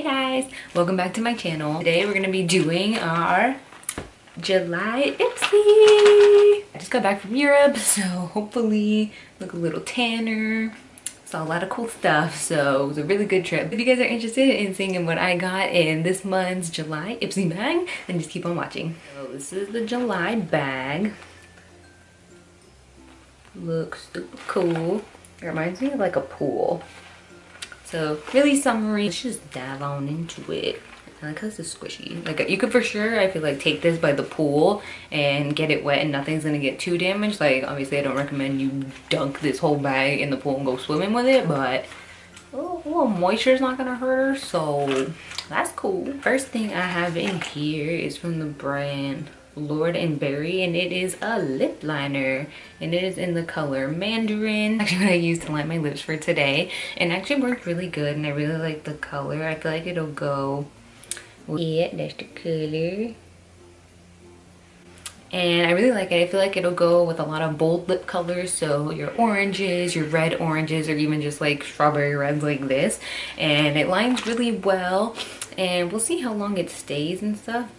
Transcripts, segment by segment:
guys, welcome back to my channel. Today we're gonna be doing our July Ipsy. I just got back from Europe, so hopefully look a little tanner. Saw a lot of cool stuff, so it was a really good trip. If you guys are interested in seeing what I got in this month's July Ipsy bag, then just keep on watching. So this is the July bag. Looks super cool. It reminds me of like a pool. So really summery. Let's just dive on into it. I like how it's squishy. Like you could for sure, I feel like, take this by the pool and get it wet and nothing's gonna get too damaged. Like obviously I don't recommend you dunk this whole bag in the pool and go swimming with it, but a little moisture is not gonna hurt, so that's cool. First thing I have in here is from the brand Lord and Berry, and it is a lip liner, and it is in the color Mandarin. Actually what I used to line my lips for today, and actually worked really good, and I really like the color. I feel like it'll go with it. That's the color, and I really like it. I feel like it'll go with a lot of bold lip colors, so your oranges, your red oranges, or even just like strawberry reds like this, and it lines really well. And we'll see how long it stays and stuff,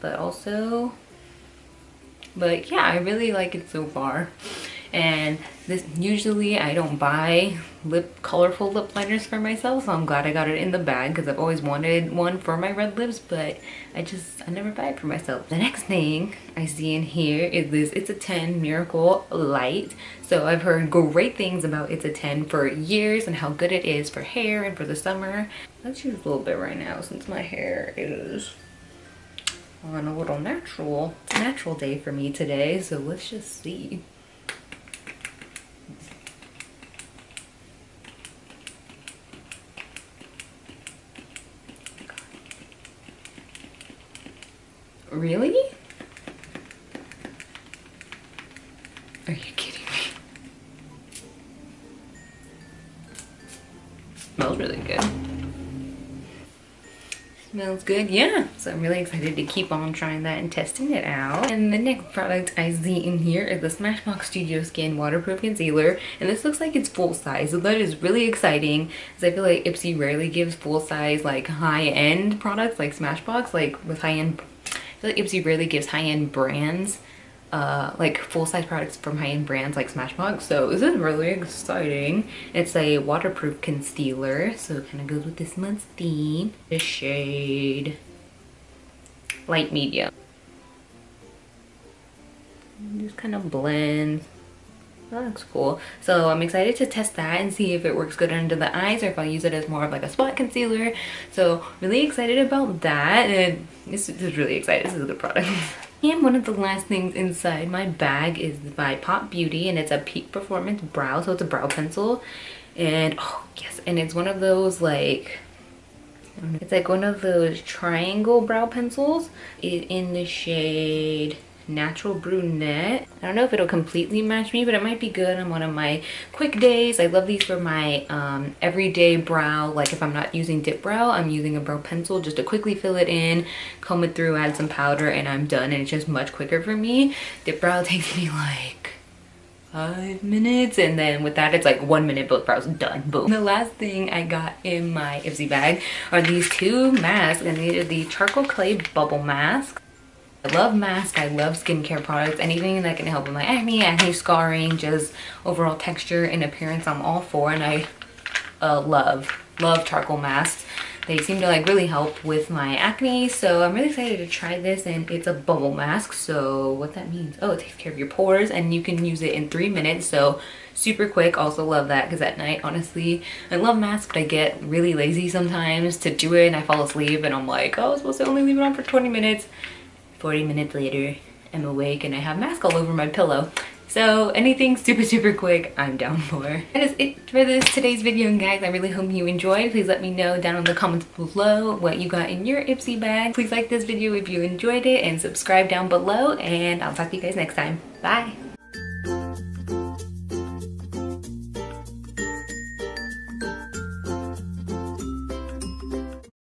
but yeah, I really like it so far. And this, usually I don't buy colorful lip liners for myself, so I'm glad I got it in the bag because I've always wanted one for my red lips, but I never buy it for myself. The next thing I see in here is this It's a 10 Miracle Light. So I've heard great things about It's a 10 for years and how good it is for hair and for the summer. Let's use a little bit right now since my hair is on a little natural day for me today, so let's just see. Really? Are you kidding me? Smells really good. Smells good, yeah. So I'm really excited to keep on trying that and testing it out. And the next product I see in here is the Smashbox Studio Skin Waterproof Concealer, and this looks like it's full size, so that is really exciting because I feel like Ipsy rarely gives full size like high-end products like Smashbox. Like with high-end, I feel like Ipsy rarely gives high-end brands like full-size products from high-end brands like Smashbox, so this is really exciting. It's a waterproof concealer, so it kind of goes with this month's theme. The shade Light Medium. And just kind of blends. That looks cool. So I'm excited to test that and see if it works good under the eyes or if I'll use it as more of like a spot concealer. So really excited about that, and this is really excited. This is a good product. And one of the last things inside my bag is by Pop Beauty, and it's a Peak Performance Brow, so it's a brow pencil. And oh yes, and it's one of those like, it's like one of those triangle brow pencils. It's in the shade Natural Brunette. I don't know if it'll completely match me, but it might be good on one of my quick days. I love these for my everyday brow. Like if I'm not using dip brow, I'm using a brow pencil just to quickly fill it in, comb it through, add some powder, and I'm done. And it's just much quicker for me. Dip brow takes me like 5 minutes, and then with that it's like 1 minute, both brows done, boom. The last thing I got in my Ipsy bag are these two masks, and these are the Charcoal Clay Bubble Mask. I love masks, I love skincare products, anything that can help with my acne scarring, just overall texture and appearance, I'm all for. And I love charcoal masks. They seem to like really help with my acne, so I'm really excited to try this. And it's a bubble mask, so what that means, oh, it takes care of your pores and you can use it in 3 minutes, so super quick. Also love that because at night, honestly, I love masks, but I get really lazy sometimes to do it and I fall asleep and I'm like, oh, I was supposed to only leave it on for 20 minutes. 40 minutes later, I'm awake and I have mask all over my pillow. So anything super quick, I'm down for. That is it for today's video, guys. I really hope you enjoyed. Please let me know down in the comments below what you got in your Ipsy bag. Please like this video if you enjoyed it and subscribe down below, and I'll talk to you guys next time. Bye.